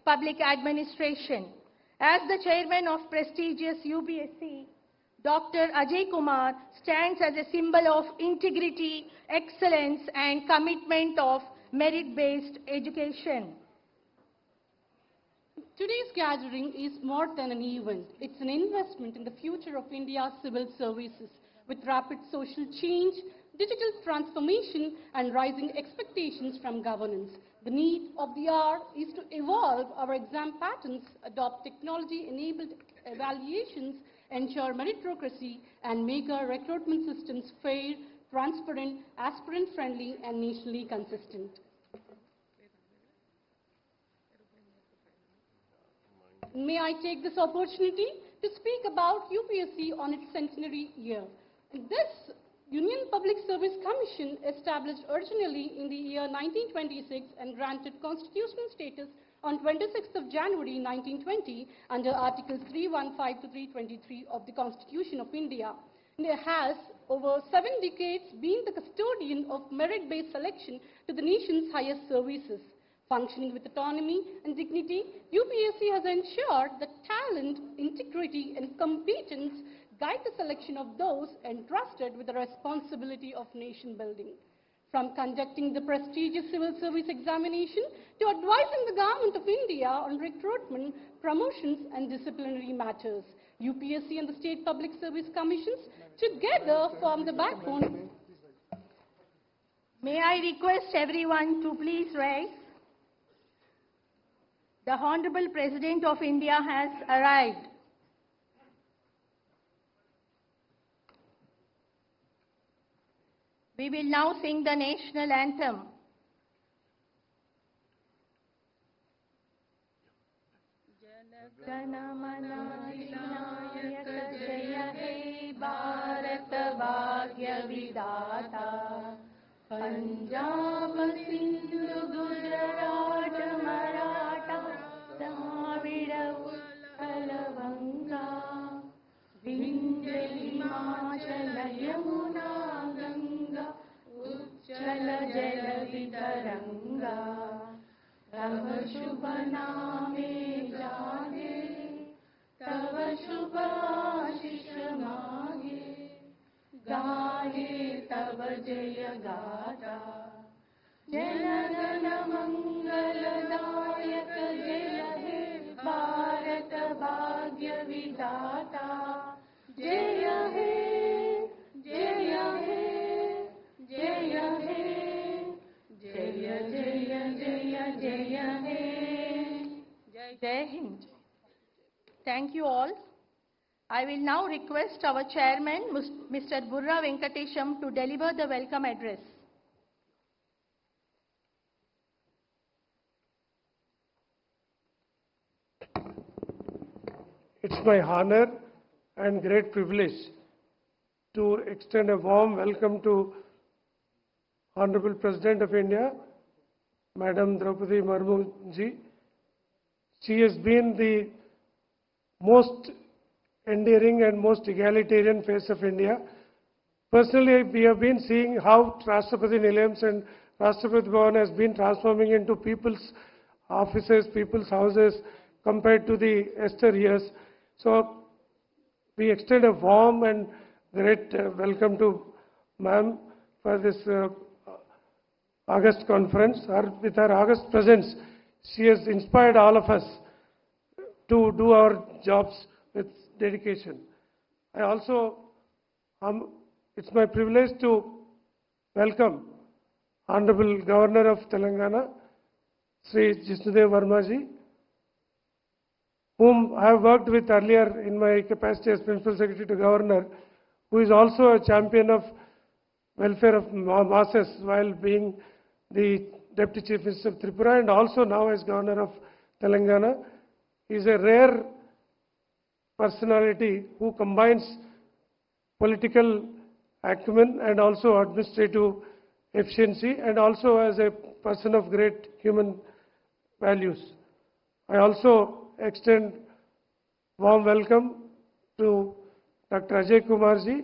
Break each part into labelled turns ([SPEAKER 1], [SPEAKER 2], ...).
[SPEAKER 1] Public Administration. As the chairman of prestigious UPSC, Dr. Ajay Kumar stands as a symbol of integrity, excellence, and commitment of merit-based education.
[SPEAKER 2] Today's gathering is more than an event. It's an investment in the future of India's civil services. With rapid social change, digital transformation, and rising expectations from governance, the need of the hour is to evolve our exam patterns, adopt technology-enabled evaluations, ensure meritocracy, and make our recruitment systems fair, transparent, aspirant-friendly, and nationally consistent. May I take this opportunity to speak about UPSC on its centenary year. This Union Public Service Commission, established originally in the year 1926 and granted constitutional status on 26th of January 1920 under Articles 315 to 323 of the Constitution of India. It has, over 7 decades, been the custodian of merit-based selection to the nation's highest services. Functioning with autonomy and dignity, UPSC has ensured that talent, integrity, and competence guide the selection of those entrusted with the responsibility of nation building. From conducting the prestigious civil service examination to advising the Government of India on recruitment, promotions, and disciplinary matters, UPSC and the State Public Service Commissions together form the backbone.
[SPEAKER 1] May I request everyone to please rise? The Honorable President of India has arrived. We will now sing the national anthem. Jana Mana Adinayaka Jaya He Bharat Bhagya Vidata Punjab Sindhu Gujarat Maratha Dravida Utkal Vanga Vindhya Himachala Yamuna Ganga Uchala Jala Vitaranga Tava Shubha Name Jage Tava Shubha Ashish Mage Gaye Tava Jaya Gata Janagana Mangala Dayaka Jaya He Bharat Bhagya Vidata Jaya He Jaya He Jaya He Jaya Jaya Jaya Jaya He Jai Hind. Thank you all. I will now request our chairman, Mr. Burra Venkatesham, to deliver the welcome address.
[SPEAKER 3] It's my honor and great privilege to extend a warm welcome to Honorable President of India, Madam Droupadi Murmu ji. She has been the most endearing and most egalitarian face of India. Personally, we have been seeing how Rashtrapati Nilayams and Rashtrapati Bhavan has been transforming into people's offices, people's houses compared to the Esther years. So we extend a warm and great welcome to ma'am for this August conference. With her August presence, she has inspired all of us to do our jobs with dedication. I also, it's my privilege to welcome Honorable Governor of Telangana, Sri Jishnudev Verma ji, whom I have worked with earlier in my capacity as Principal Secretary to Governor, who is also a champion of welfare of masses while being the Deputy Chief Minister of Tripura and also now as Governor of Telangana. He is a rare personality who combines political acumen and also administrative efficiency and also as a person of great human values. I also extend warm welcome to Dr. Ajay Kumar ji,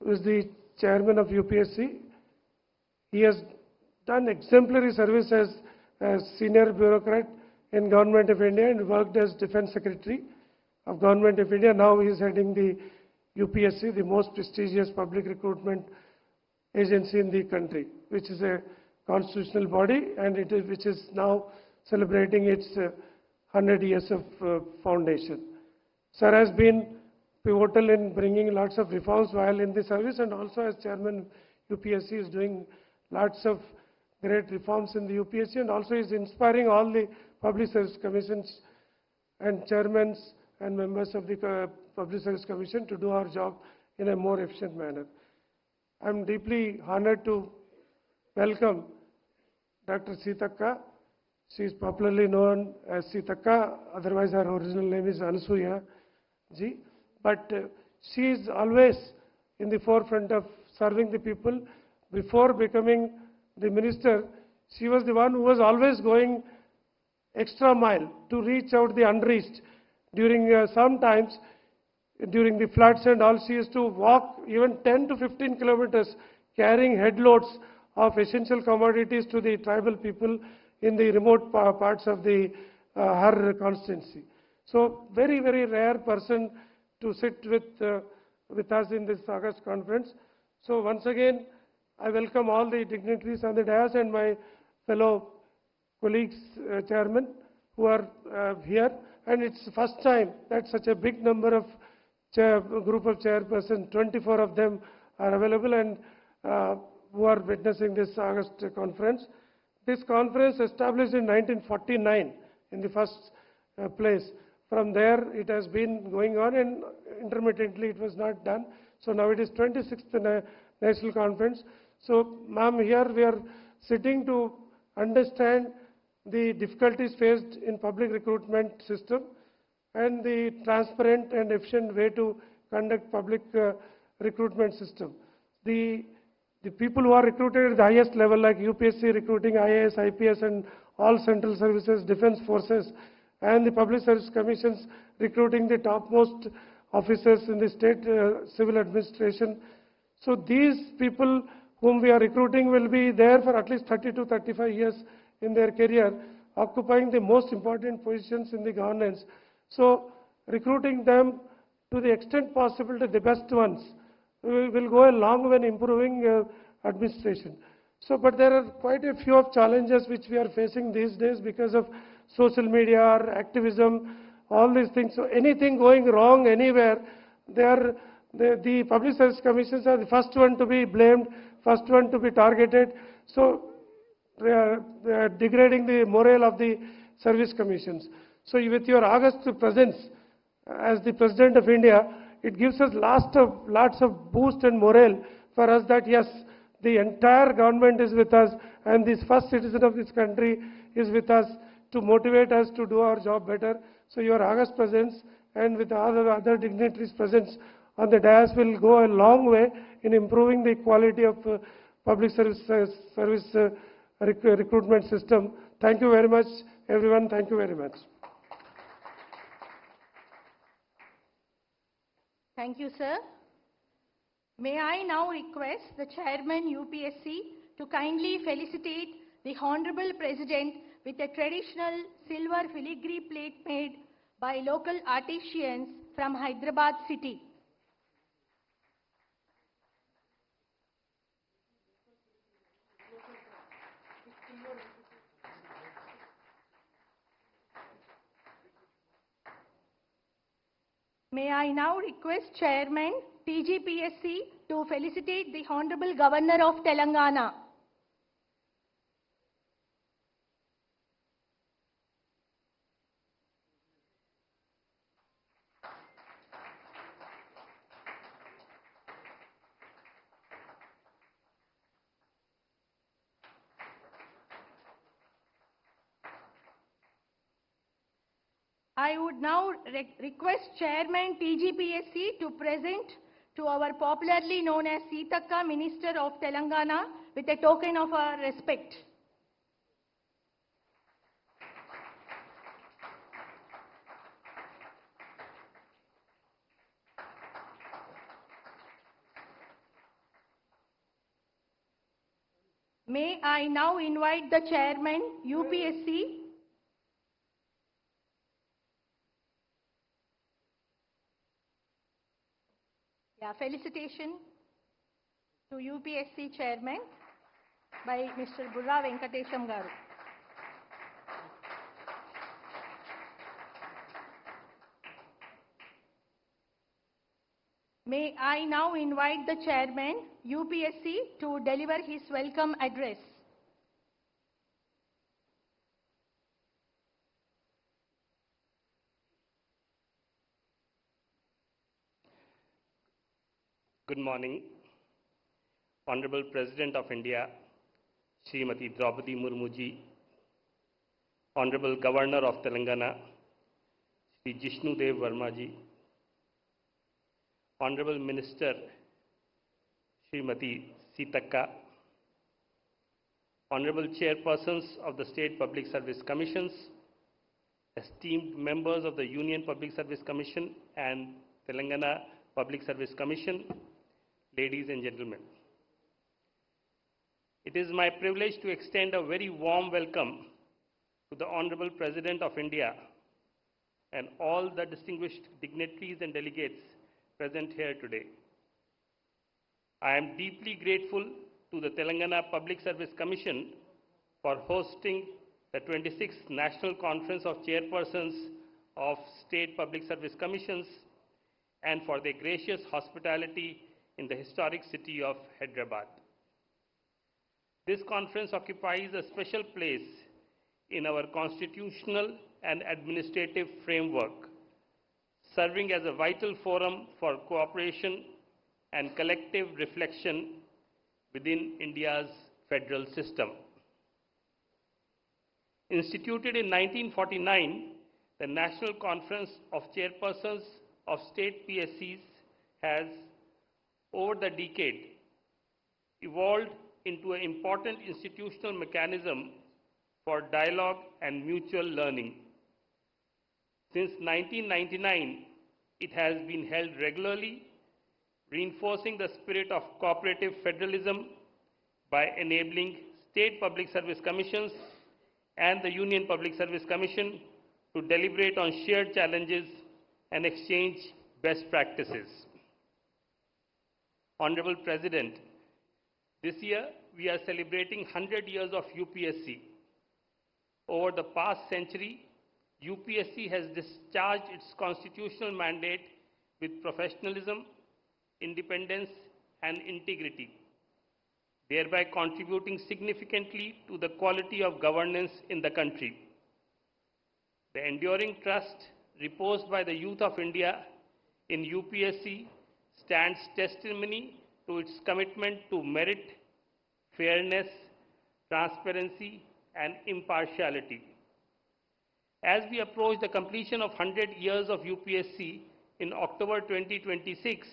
[SPEAKER 3] who is the chairman of UPSC. He has done exemplary service as a senior bureaucrat in Government of India and worked as Defense Secretary of Government of India. Now he is heading the UPSC, the most prestigious public recruitment agency in the country, which is a constitutional body, and which is now celebrating its 100 years of foundation. Sir has been pivotal in bringing lots of reforms while in the service, and also as chairman UPSC is doing lots of great reforms in the UPSC, and also is inspiring all the public service commissions and chairmen and members of the Public Service Commission to do our job in a more efficient manner. I am deeply honored to welcome Dr. Sitaka. She is popularly known as Sitaka, otherwise her original name is Anasuya ji. But she is always in the forefront of serving the people. Before becoming the minister, she was the one who was always going extra mile to reach out the unreached. During sometimes, during the floods and all, she used to walk even 10 to 15 kilometers carrying headloads of essential commodities to the tribal people in the remote parts of the her constituency. So very, very rare person to sit with us in this August conference. So once again, I welcome all the dignitaries on the dais and my fellow colleagues, chairmen, who are here. And it's the first time that such a big number of group of chairpersons, 24 of them are available and who are witnessing this August conference. This conference established in 1949 in the first place. From there, it has been going on, and intermittently it was not done. So now it is 26th National Conference. So, ma'am, here we are sitting to understand the difficulties faced in public recruitment system and the transparent and efficient way to conduct public recruitment system. The people who are recruited at the highest level, like UPSC recruiting IAS, IPS and all central services, defense forces, and the public service commissions recruiting the topmost officers in the state civil administration. So these people whom we are recruiting will be there for at least 30 to 35 years in their career, occupying the most important positions in the governance. So recruiting them to the extent possible to the best ones will go a long way in improving administration. So, but there are quite a few of challenges which we are facing these days because of social media, activism, all these things. So anything going wrong anywhere, the public service commissions are the first one to be blamed, first one to be targeted. So they are degrading the morale of the service commissions. So with your August presence as the President of India, it gives us lots of boost and morale for us that yes, the entire government is with us and this first citizen of this country is with us to motivate us to do our job better. So your August presence and with other dignitaries' presence on the dais will go a long way in improving the quality of public service recruitment system. Thank you very much, everyone. Thank you very much.
[SPEAKER 1] Thank you, sir. May I now request the Chairman UPSC to kindly felicitate the Honorable President with a traditional silver filigree plate made by local artisans from Hyderabad city. May I now request Chairman TGPSC to felicitate the Honorable Governor of Telangana. I would now request Chairman TGPSC to present to our popularly known as Sitaka Minister of Telangana with a token of our respect. May I now invite the Chairman UPSC Felicitation to UPSC Chairman by Mr. Burra Venkatesham Garu. May I now invite the Chairman, UPSC, to deliver his welcome address.
[SPEAKER 4] Good morning, Honorable President of India, Srimati Droupadi Murmu ji, Honorable Governor of Telangana, Shri Jishnudev Verma ji, Honorable Minister Srimati Sitaka, Honorable Chairpersons of the State Public Service Commissions, esteemed members of the Union Public Service Commission and Telangana Public Service Commission, ladies and gentlemen. It is my privilege to extend a very warm welcome to the Honorable President of India and all the distinguished dignitaries and delegates present here today. I am deeply grateful to the Telangana Public Service Commission for hosting the 26th National Conference of Chairpersons of State Public Service Commissions and for their gracious hospitality in the historic city of Hyderabad. This conference occupies a special place in our constitutional and administrative framework, serving as a vital forum for cooperation and collective reflection within India's federal system. Instituted in 1949, the National Conference of Chairpersons of State PSCs has, over the decade, evolved into an important institutional mechanism for dialogue and mutual learning. Since 1999, it has been held regularly, reinforcing the spirit of cooperative federalism by enabling state public service commissions and the Union Public Service Commission to deliberate on shared challenges and exchange best practices. Honorable President, this year we are celebrating 100 years of UPSC. Over the past century, UPSC has discharged its constitutional mandate with professionalism, independence, and integrity, thereby contributing significantly to the quality of governance in the country. The enduring trust reposed by the youth of India in UPSC stands testimony to its commitment to merit, fairness, transparency, and impartiality. As we approach the completion of 100 years of UPSC in October 2026,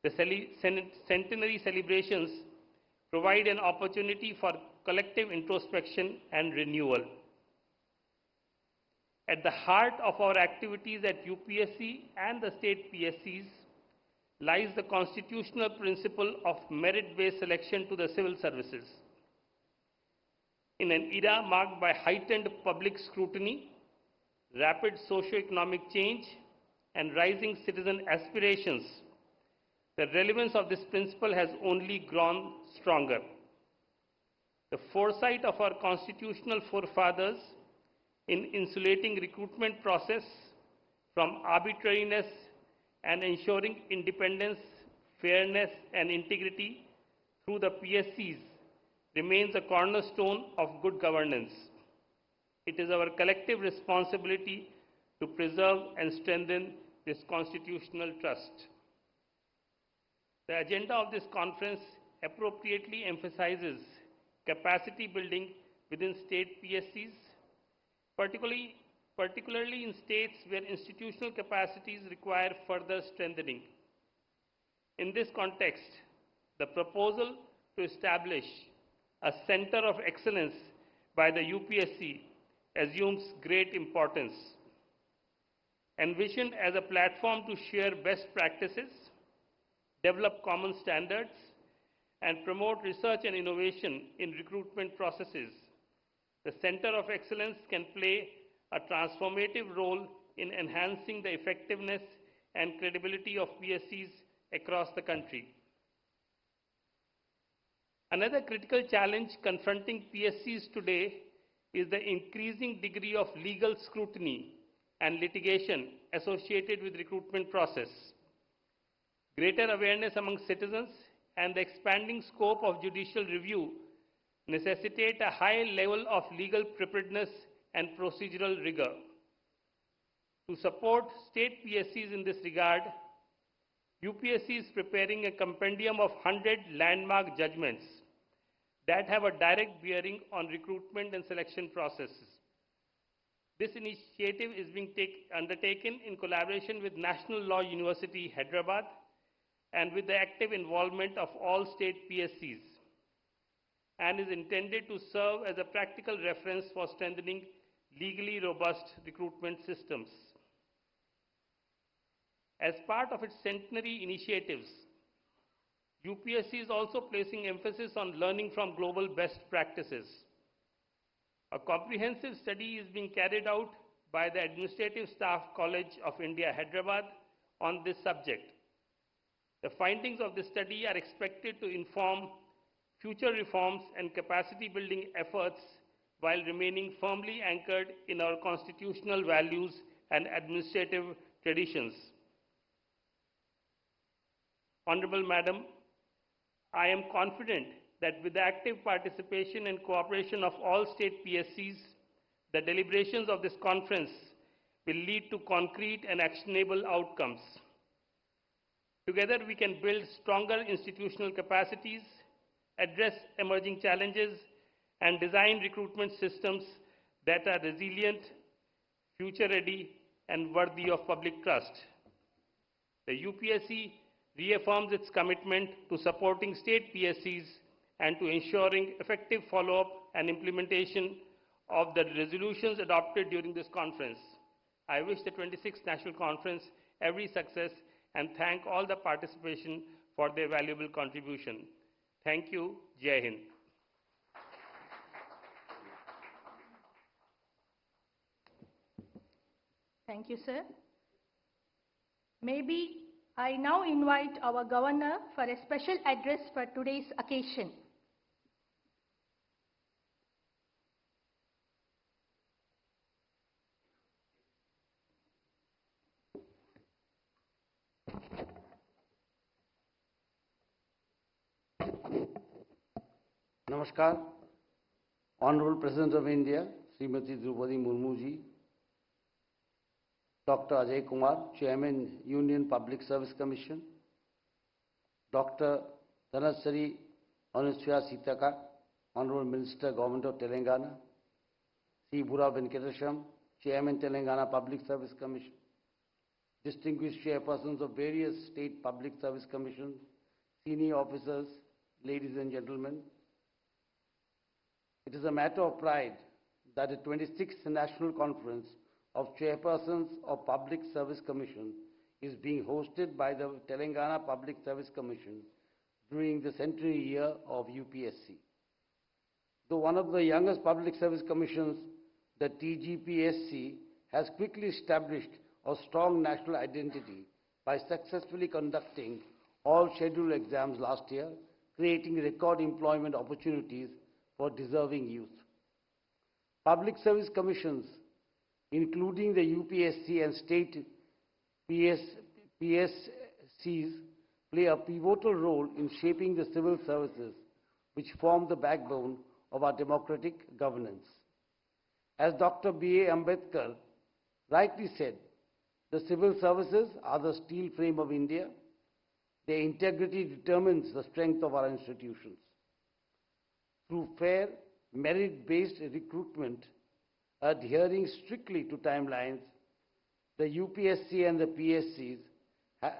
[SPEAKER 4] the centenary celebrations provide an opportunity for collective introspection and renewal. At the heart of our activities at UPSC and the state PSCs lies the constitutional principle of merit-based selection to the civil services. In an era marked by heightened public scrutiny, rapid socio-economic change, and rising citizen aspirations, the relevance of this principle has only grown stronger. The foresight of our constitutional forefathers in insulating recruitment process from arbitrariness and ensuring independence, fairness, and integrity through the PSCs remains a cornerstone of good governance. It is our collective responsibility to preserve and strengthen this constitutional trust. The agenda of this conference appropriately emphasizes capacity building within state PSCs, particularly in states where institutional capacities require further strengthening. In this context, the proposal to establish a Center of Excellence by the UPSC assumes great importance. Envisioned as a platform to share best practices, develop common standards, and promote research and innovation in recruitment processes, the Center of Excellence can play a transformative role in enhancing the effectiveness and credibility of PSCs across the country. Another critical challenge confronting PSCs today is the increasing degree of legal scrutiny and litigation associated with recruitment process. Greater awareness among citizens and the expanding scope of judicial review necessitate a high level of legal preparedness and procedural rigor. To support state PSCs in this regard, UPSC is preparing a compendium of 100 landmark judgments that have a direct bearing on recruitment and selection processes. This initiative is being undertaken in collaboration with National Law University, Hyderabad, and with the active involvement of all state PSCs, and is intended to serve as a practical reference for strengthening legally robust recruitment systems. As part of its centenary initiatives, UPSC is also placing emphasis on learning from global best practices. A comprehensive study is being carried out by the Administrative Staff College of India, Hyderabad, on this subject. The findings of this study are expected to inform future reforms and capacity building efforts while remaining firmly anchored in our constitutional values and administrative traditions. Honorable Madam, I am confident that with the active participation and cooperation of all state PSCs, the deliberations of this conference will lead to concrete and actionable outcomes. Together, we can build stronger institutional capacities, address emerging challenges, and design recruitment systems that are resilient, future-ready, and worthy of public trust. The UPSC reaffirms its commitment to supporting state PSCs and to ensuring effective follow-up and implementation of the resolutions adopted during this conference. I wish the 26th National Conference every success and thank all the participation for their valuable contribution. Thank you. Jai Hind.
[SPEAKER 1] Thank you, sir. Maybe I now invite our Governor for a special address for today's occasion.
[SPEAKER 5] Namaskar, Honorable President of India, Srimati Droupadi Murmu ji, Dr. Ajay Kumar, Chairman, Union Public Service Commission, Dr. Dhanasari Anusya Sitaka, Honorable Minister, Government of Telangana, C. Bura Venkatesham, Chairman, Telangana Public Service Commission, distinguished chairpersons of various state public service commissions, senior officers, ladies and gentlemen. It is a matter of pride that the 26th National Conference of Chairpersons of Public Service Commission is being hosted by the Telangana Public Service Commission during the centenary year of UPSC. Though one of the youngest public service commissions, the TGPSC has quickly established a strong national identity by successfully conducting all scheduled exams last year, creating record employment opportunities for deserving youth. Public service commissions, including the UPSC and state PSCs, play a pivotal role in shaping the civil services, which form the backbone of our democratic governance. As Dr. B.A. Ambedkar rightly said, the civil services are the steel frame of India. Their integrity determines the strength of our institutions. Through fair, merit-based recruitment, adhering strictly to timelines, the UPSC and the PSCs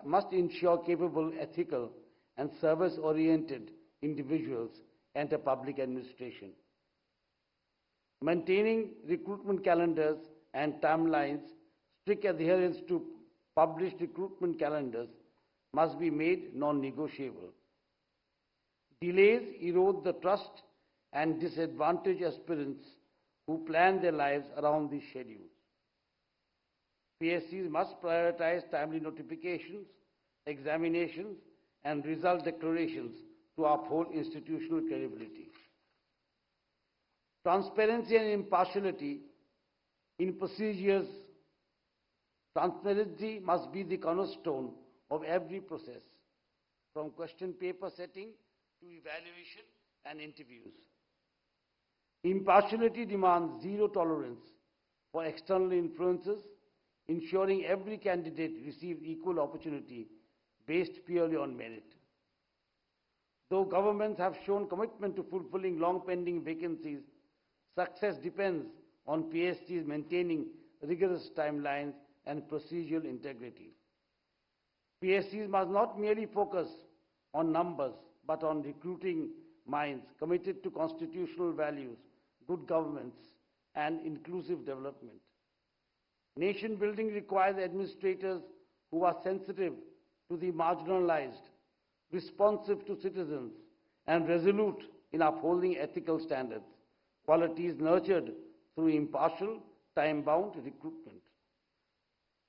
[SPEAKER 5] must ensure capable, ethical, and service-oriented individuals enter public administration. Maintaining recruitment calendars and timelines, strict adherence to published recruitment calendars must be made non-negotiable. Delays erode the trust and disadvantage aspirants who plan their lives around these schedules. PSCs must prioritize timely notifications, examinations, and result declarations to uphold institutional credibility. Transparency and impartiality in procedures. Transparency must be the cornerstone of every process, from question paper setting to evaluation and interviews. Impartiality demands zero tolerance for external influences, ensuring every candidate receives equal opportunity based purely on merit. Though governments have shown commitment to fulfilling long-pending vacancies, success depends on PSCs maintaining rigorous timelines and procedural integrity. PSCs must not merely focus on numbers, but on recruiting minds committed to constitutional values, good governance, and inclusive development. Nation building requires administrators who are sensitive to the marginalized, responsive to citizens, and resolute in upholding ethical standards, qualities nurtured through impartial, time-bound recruitment.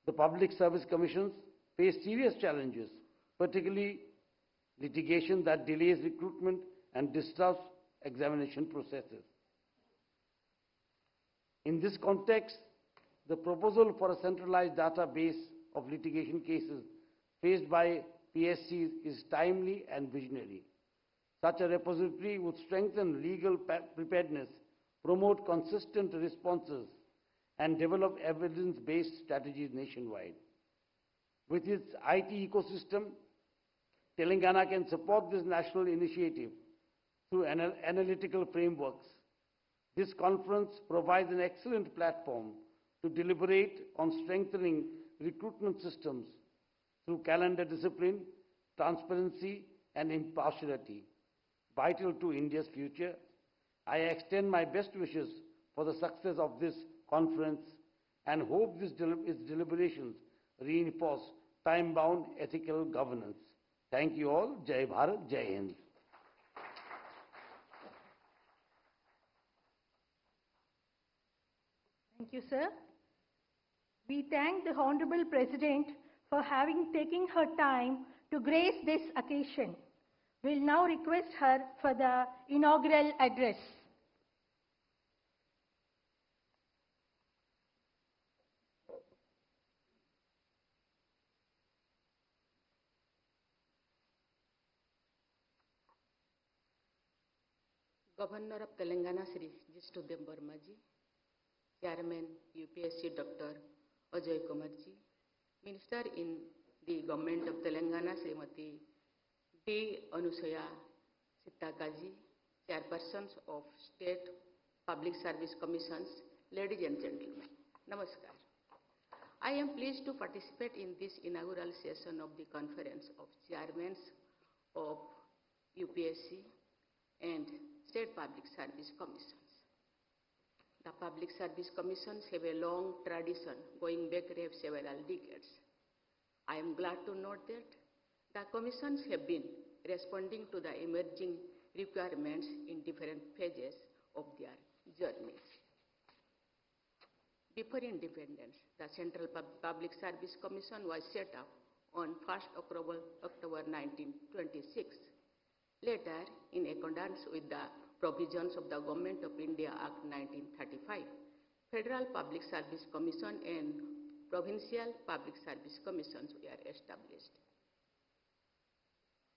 [SPEAKER 5] The public service commissions face serious challenges, particularly litigation that delays recruitment and disrupts examination processes. In this context, the proposal for a centralized database of litigation cases faced by PSCs is timely and visionary. Such a repository would strengthen legal preparedness, promote consistent responses, and develop evidence-based strategies nationwide. With its IT ecosystem, Telangana can support this national initiative through analytical frameworks. This conference provides an excellent platform to deliberate on strengthening recruitment systems through calendar discipline, transparency, and impartiality, vital to India's future. I extend my best wishes for the success of this conference and hope its deliberations reinforce time-bound ethical governance. Thank you all. Jai Bharat, Jai Hind.
[SPEAKER 1] Thank you, sir. We thank the Honorable President for having taken her time to grace this occasion. We'll now request her for the inaugural address.
[SPEAKER 6] Governor of Telangana, Sri Jishtudev Verma ji, Chairman UPSC Dr. Ajay Kumar ji, Minister in the Government of Telangana, Srimati D. Anusaya Sittaka ji, Chairpersons of State Public Service Commissions, ladies and gentlemen, Namaskar. I am pleased to participate in this inaugural session of the Conference of Chairmen of UPSC and State Public Service Commissions. The Public Service Commissions have a long tradition going back several decades. I am glad to note that the commissions have been responding to the emerging requirements in different phases of their journeys. Before independence, the Central Public Service Commission was set up on 1st October 1926. Later, in accordance with the provisions of the Government of India Act 1935, Federal Public Service Commission and Provincial Public Service Commissions were established.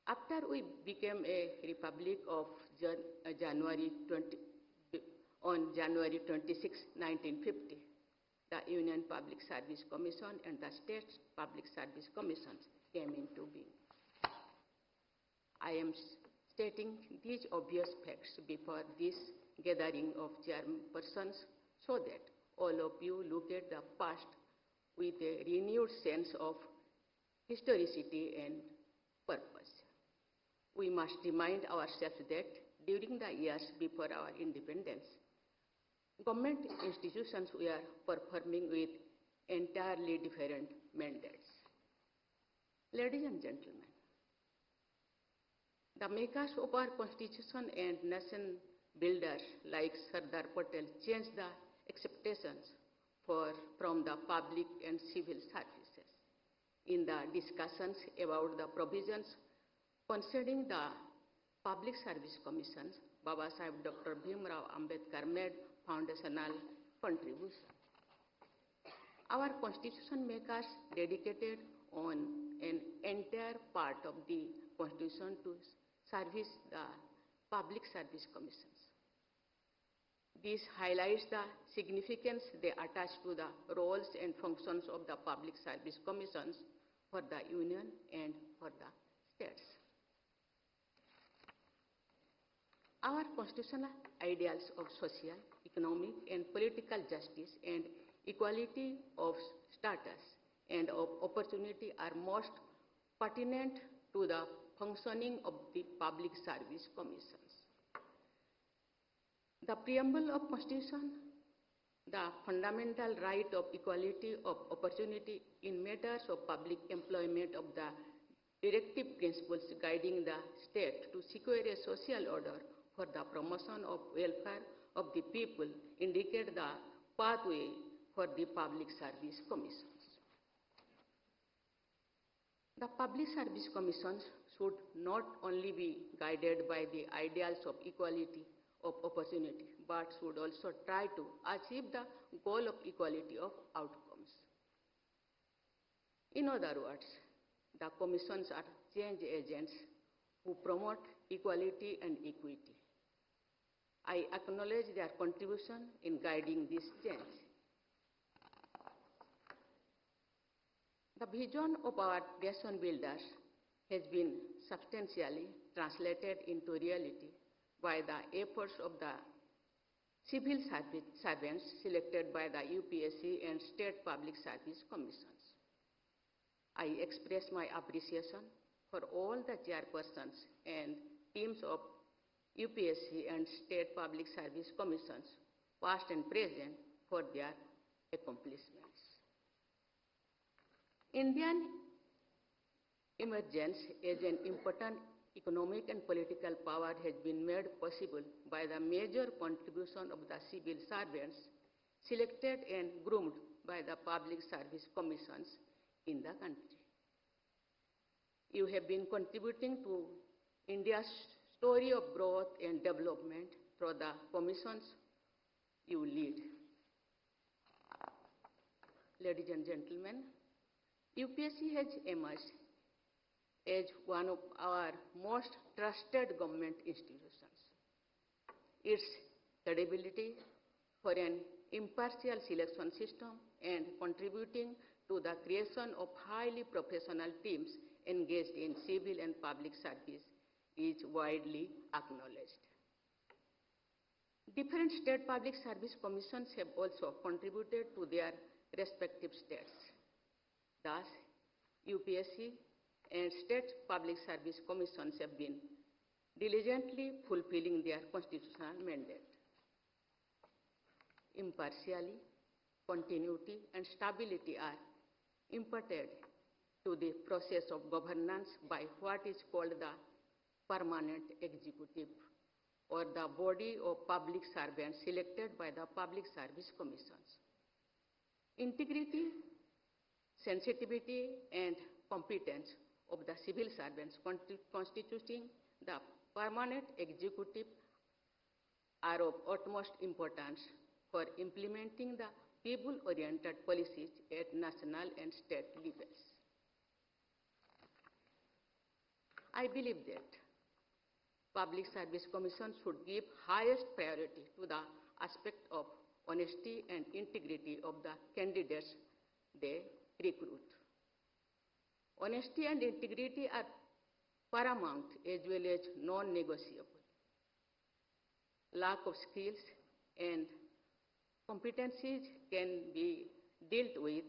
[SPEAKER 6] After we became a republic on January 26, 1950, the Union Public Service Commission and the State Public Service Commissions came into being. I am stating these obvious facts before this gathering of chairpersons so that all of you look at the past with a renewed sense of historicity and purpose. We must remind ourselves that during the years before our independence, government institutions were performing with entirely different mandates. Ladies and gentlemen, the makers of our constitution and nation builders like Sardar Patel changed the expectations from the public and civil services. in the discussions about the provisions concerning the Public Service Commissions, Baba Sahib Dr. Bhimrao Ambedkar made foundational contribution. Our constitution makers dedicated on an entire part of the constitution to service the Public Service Commissions. This highlights the significance they attach to the roles and functions of the Public Service Commissions for the Union and for the states. Our constitutional ideals of social, economic, and political justice and equality of status and of opportunity are most pertinent to the functioning of the Public Service Commissions. The preamble of Constitution, the fundamental right of equality of opportunity in matters of public employment of the directive principles guiding the state to secure a social order for the promotion of welfare of the people indicate the pathway for the Public Service Commissions. The Public Service Commissions should not only be guided by the ideals of equality of opportunity, but should also try to achieve the goal of equality of outcomes. In other words, the commissions are change agents who promote equality and equity. I acknowledge their contribution in guiding this change. The vision of our nation builders has been substantially translated into reality by the efforts of the civil servants selected by the UPSC and State Public Service Commissions. I express my appreciation for all the chairpersons and teams of UPSC and State Public Service Commissions, past and present, for their accomplishments. Indian emergence as an important economic and political power has been made possible by the major contribution of the civil servants selected and groomed by the Public Service Commissions in the country. You have been contributing to India's story of growth and development through the commissions you lead. Ladies and gentlemen, UPSC has emerged as one of our most trusted government institutions. Its credibility for an impartial selection system and contributing to the creation of highly professional teams engaged in civil and public service is widely acknowledged. Different state public service commissions have also contributed to their respective states. Thus, UPSC and state public service commissions have been diligently fulfilling their constitutional mandate. Impartiality, continuity, and stability are imparted to the process of governance by what is called the permanent executive, or the body of public servants selected by the public service commissions. Integrity, sensitivity, and competence of the civil servants constituting the permanent executive are of utmost importance for implementing the people-oriented policies at national and state levels. I believe that Public Service Commission should give highest priority to the aspect of honesty and integrity of the candidates they recruit. Honesty and integrity are paramount as well as non-negotiable. Lack of skills and competencies can be dealt with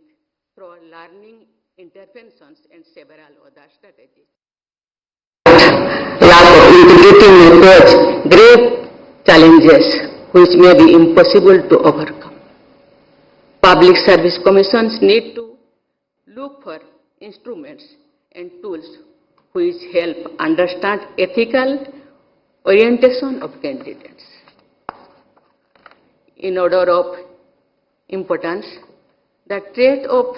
[SPEAKER 6] through learning interventions and several other strategies. Lack of integrity may pose great challenges which may be impossible to overcome. Public Service Commissions need to look for instruments and tools which help understand ethical orientation of candidates. In order of importance, the trait of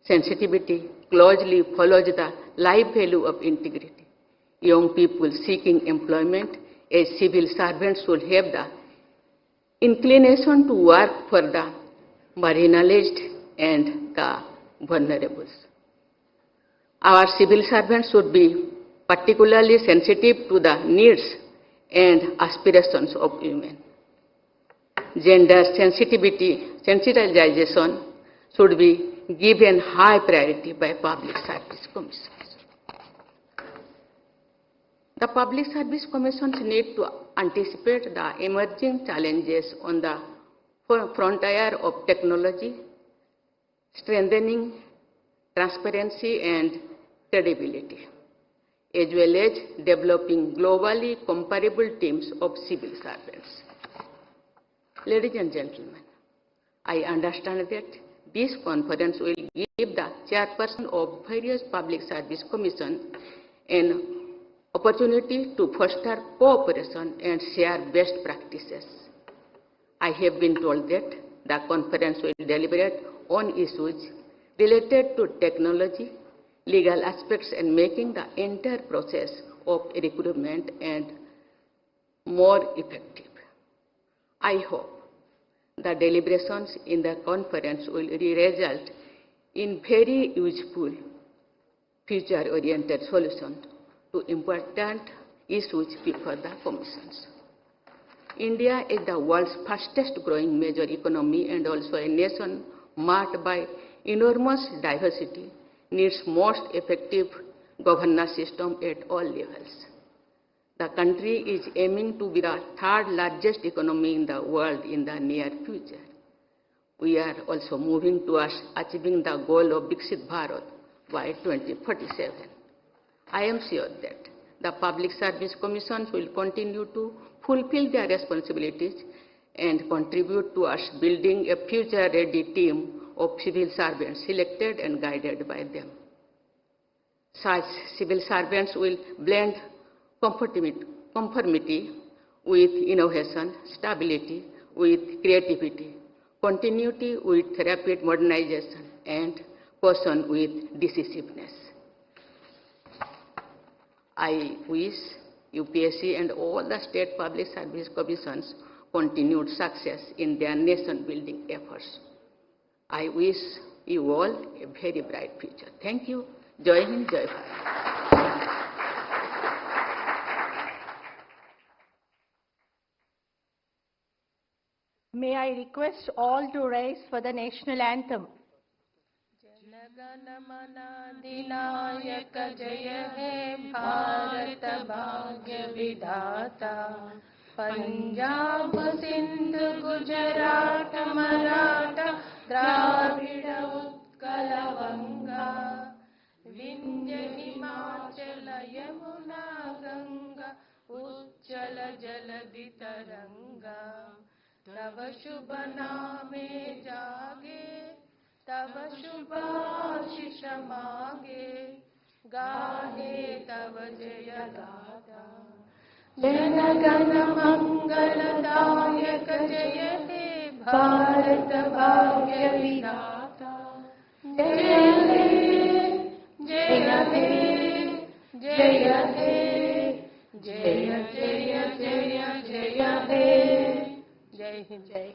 [SPEAKER 6] Sensitivity closely follows the life value of integrity. Young people seeking employment as civil servants should have the inclination to work for the marginalized and the vulnerables. Our civil servants should be particularly sensitive to the needs and aspirations of women. Gender sensitization should be given high priority by Public Service Commissions. The Public Service Commissions need to anticipate the emerging challenges on the frontier of technology, strengthening transparency and credibility, as well as developing globally comparable teams of civil servants. Ladies and gentlemen, I understand that this conference will give the chairperson of various public service commissions an opportunity to foster cooperation and share best practices. I have been told that the conference will deliberate on issues related to technology, legal aspects, and making the entire process of recruitment and more effective. I hope the deliberations in the conference will result in very useful, future-oriented solutions to important issues before the commissions. India is the world's fastest growing major economy and also a nation marked by enormous diversity, needs most effective governance system at all levels. The country is aiming to be the third largest economy in the world in the near future. We are also moving towards achieving the goal of Viksit Bharat by 2047. I am sure that the Public Service Commissions will continue to fulfill their responsibilities and contribute towards building a future-ready team of civil servants selected and guided by them. Such civil servants will blend conformity with innovation, stability with creativity, continuity with rapid modernization, and caution with decisiveness. I wish UPSC and all the state public service commissions continued success in their nation-building efforts. I wish you all a very bright future. Thank you. Jai Hind, Jai Bharat.
[SPEAKER 1] May I request all to rise for the national anthem.
[SPEAKER 7] जनगणमनाधिनायक जय हे भारत भाग्य विधाता पंजाब सिंध गुजरात मराठा द्राविड़ उत्कल गंगा विंध्य हिमाचल यमुना गंगा उच्चल जलधि तरंगा तव शुभ नामे जागे तव शुभ आशीष मांगे गाहे तव जय गाथा जन गण मंगलदायक जय हे भारत भाग्य विधाता जय हे जय हे जय हे जय जय जय जय हे जय हिंद जय